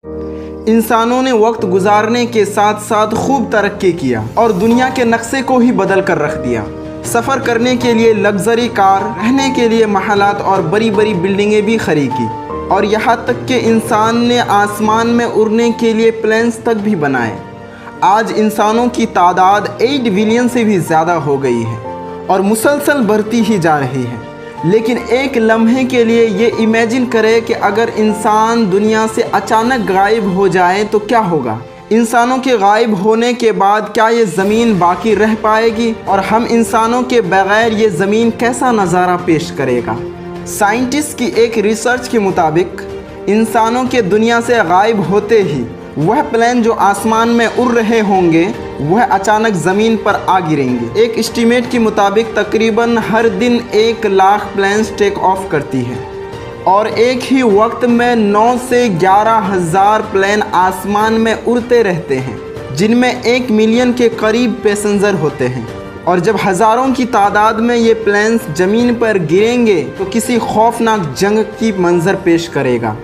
इंसानों ने वक्त गुजारने के साथ साथ खूब तरक्की किया और दुनिया के नक्शे को ही बदल कर रख दिया। सफ़र करने के लिए लग्जरी कार, रहने के लिए महलात और बड़ी बड़ी बिल्डिंगें भी खरीदी और यहाँ तक कि इंसान ने आसमान में उड़ने के लिए प्लेन्स तक भी बनाए। आज इंसानों की तादाद 8 बिलियन से भी ज़्यादा हो गई है और मुसलसल बढ़ती ही जा रही है। लेकिन एक लम्हे के लिए ये इमेजिन करें कि अगर इंसान दुनिया से अचानक गायब हो जाए तो क्या होगा। इंसानों के गायब होने के बाद क्या ये ज़मीन बाकी रह पाएगी और हम इंसानों के बग़ैर ये ज़मीन कैसा नज़ारा पेश करेगा। साइंटिस्ट की एक रिसर्च के मुताबिक इंसानों के दुनिया से गायब होते ही वह प्लेन जो आसमान में उड़ रहे होंगे वह अचानक ज़मीन पर आ गिरेंगे। एक एस्टीमेट के मुताबिक तकरीबन हर दिन 1 लाख प्लेन्स टेक ऑफ करती है और एक ही वक्त में 9 से 11 हज़ार प्लेन आसमान में उड़ते रहते हैं, जिनमें 1 मिलियन के करीब पैसेंजर होते हैं। और जब हज़ारों की तादाद में ये प्लेन्स ज़मीन पर गिरेंगे तो किसी खौफनाक जंग की मंजर पेश करेगा।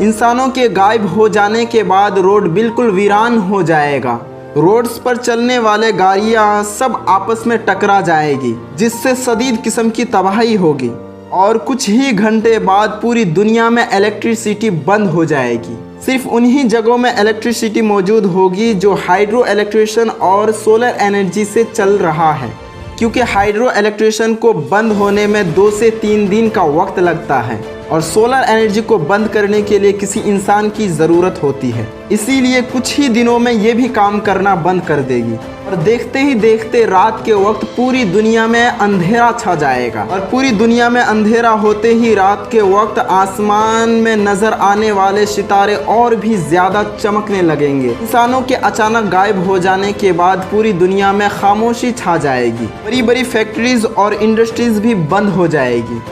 इंसानों के गायब हो जाने के बाद रोड बिल्कुल वीरान हो जाएगा। रोड्स पर चलने वाले गाड़ियाँ सब आपस में टकरा जाएगी, जिससे शदीद किस्म की तबाही होगी और कुछ ही घंटे बाद पूरी दुनिया में इलेक्ट्रिसिटी बंद हो जाएगी। सिर्फ उन्हीं जगहों में इलेक्ट्रिसिटी मौजूद होगी जो हाइड्रो इलेक्ट्रिशन और सोलर एनर्जी से चल रहा है, क्योंकि हाइड्रो इलेक्ट्रिशन को बंद होने में 2 से 3 दिन का वक्त लगता है और सोलर एनर्जी को बंद करने के लिए किसी इंसान की ज़रूरत होती है। इसीलिए कुछ ही दिनों में ये भी काम करना बंद कर देगी और देखते ही देखते रात के वक्त पूरी दुनिया में अंधेरा छा जाएगा और पूरी दुनिया में अंधेरा होते ही रात के वक्त आसमान में नज़र आने वाले सितारे और भी ज़्यादा चमकने लगेंगे। इंसानों के अचानक गायब हो जाने के बाद पूरी दुनिया में खामोशी छा जाएगी। बड़ी बड़ी फैक्ट्रीज़ और इंडस्ट्रीज़ भी बंद हो जाएगी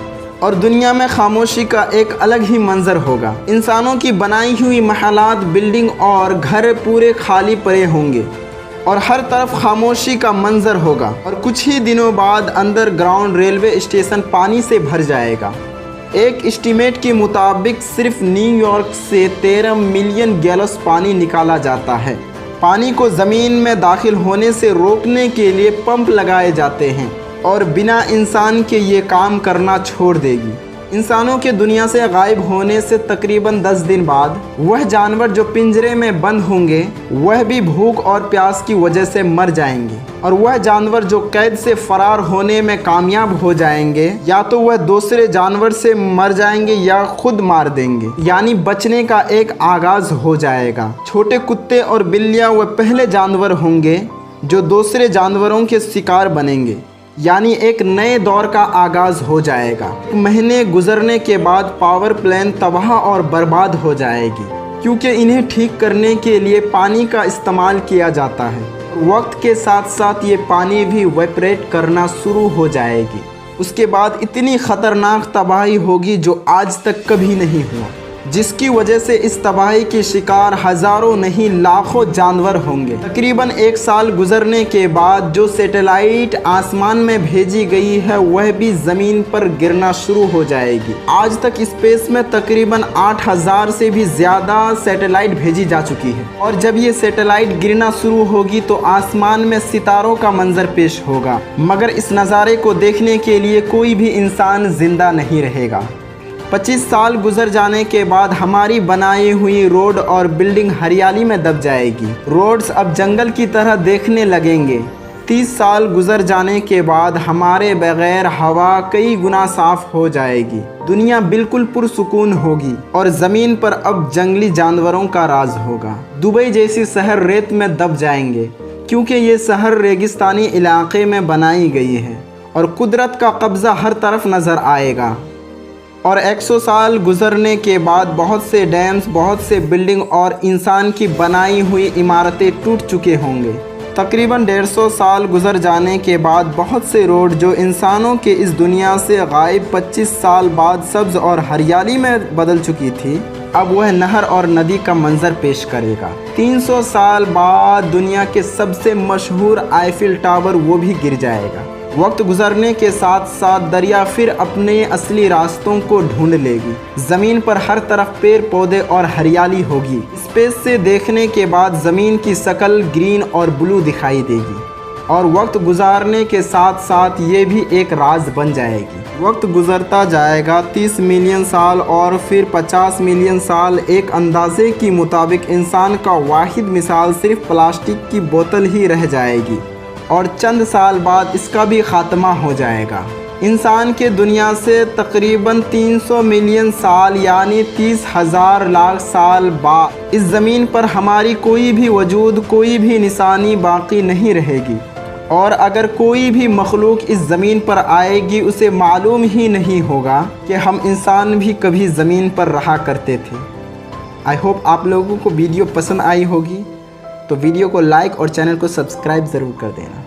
और दुनिया में खामोशी का एक अलग ही मंजर होगा। इंसानों की बनाई हुई महलात, बिल्डिंग और घर पूरे खाली पड़े होंगे और हर तरफ खामोशी का मंजर होगा और कुछ ही दिनों बाद अंडरग्राउंड रेलवे स्टेशन पानी से भर जाएगा। एक एस्टीमेट के मुताबिक सिर्फ न्यूयॉर्क से 13 मिलियन गैलन्स पानी निकाला जाता है। पानी को ज़मीन में दाखिल होने से रोकने के लिए पंप लगाए जाते हैं और बिना इंसान के ये काम करना छोड़ देगी। इंसानों के दुनिया से गायब होने से तकरीबन 10 दिन बाद वह जानवर जो पिंजरे में बंद होंगे वह भी भूख और प्यास की वजह से मर जाएंगे और वह जानवर जो कैद से फरार होने में कामयाब हो जाएंगे या तो वह दूसरे जानवर से मर जाएंगे या खुद मार देंगे, यानी बचने का एक आगाज़ हो जाएगा। छोटे कुत्ते और बिल्लियाँ वह पहले जानवर होंगे जो दूसरे जानवरों के शिकार बनेंगे, यानी एक नए दौर का आगाज़ हो जाएगा। महीने गुजरने के बाद पावर प्लांट तबाह और बर्बाद हो जाएगी, क्योंकि इन्हें ठीक करने के लिए पानी का इस्तेमाल किया जाता है। वक्त के साथ साथ ये पानी भी वेपरेट करना शुरू हो जाएगी। उसके बाद इतनी ख़तरनाक तबाही होगी जो आज तक कभी नहीं हुआ, जिसकी वजह से इस तबाही के शिकार हज़ारों नहीं लाखों जानवर होंगे। तकरीबन 1 साल गुजरने के बाद जो सैटेलाइट आसमान में भेजी गई है वह भी ज़मीन पर गिरना शुरू हो जाएगी। आज तक स्पेस में तकरीबन 8000 से भी ज़्यादा सैटेलाइट भेजी जा चुकी है और जब ये सैटेलाइट गिरना शुरू होगी तो आसमान में सितारों का मंजर पेश होगा, मगर इस नज़ारे को देखने के लिए कोई भी इंसान ज़िंदा नहीं रहेगा। 25 साल गुजर जाने के बाद हमारी बनाई हुई रोड और बिल्डिंग हरियाली में दब जाएगी। रोड्स अब जंगल की तरह देखने लगेंगे। 30 साल गुजर जाने के बाद हमारे बगैर हवा कई गुना साफ हो जाएगी। दुनिया बिल्कुल पुरसुकून होगी और ज़मीन पर अब जंगली जानवरों का राज होगा। दुबई जैसी शहर रेत में दब जाएंगे, क्योंकि ये शहर रेगिस्तानी इलाके में बनाई गई है और कुदरत का कब्ज़ा हर तरफ नज़र आएगा। और 100 साल गुजरने के बाद बहुत से डैम्स, बहुत से बिल्डिंग और इंसान की बनाई हुई इमारतें टूट चुके होंगे। तकरीबन 150 साल गुजर जाने के बाद बहुत से रोड जो इंसानों के इस दुनिया से गायब 25 साल बाद सब्ज़ और हरियाली में बदल चुकी थी, अब वह नहर और नदी का मंजर पेश करेगा। 300 साल बाद दुनिया के सबसे मशहूर आईफिल टावर वो भी गिर जाएगा। वक्त गुजरने के साथ साथ दरिया फिर अपने असली रास्तों को ढूंढ लेगी। ज़मीन पर हर तरफ पेड़ पौधे और हरियाली होगी। स्पेस से देखने के बाद ज़मीन की शक्ल ग्रीन और ब्लू दिखाई देगी और वक्त गुजारने के साथ साथ ये भी एक राज बन जाएगी। वक्त गुजरता जाएगा 30 मिलियन साल और फिर 50 मिलियन साल। एक अंदाजे के मुताबिक इंसान का वाहिद मिसाल सिर्फ प्लास्टिक की बोतल ही रह जाएगी और चंद साल बाद इसका भी ख़ात्मा हो जाएगा। इंसान के दुनिया से तकरीबन 300 मिलियन साल यानी 30,000 लाख साल बाद इस ज़मीन पर हमारी कोई भी वजूद, कोई भी निशानी बाकी नहीं रहेगी और अगर कोई भी मखलूक इस ज़मीन पर आएगी उसे मालूम ही नहीं होगा कि हम इंसान भी कभी ज़मीन पर रहा करते थे। आई होप आप लोगों को वीडियो पसंद आई होगी, तो वीडियो को लाइक और चैनल को सब्सक्राइब ज़रूर कर देना।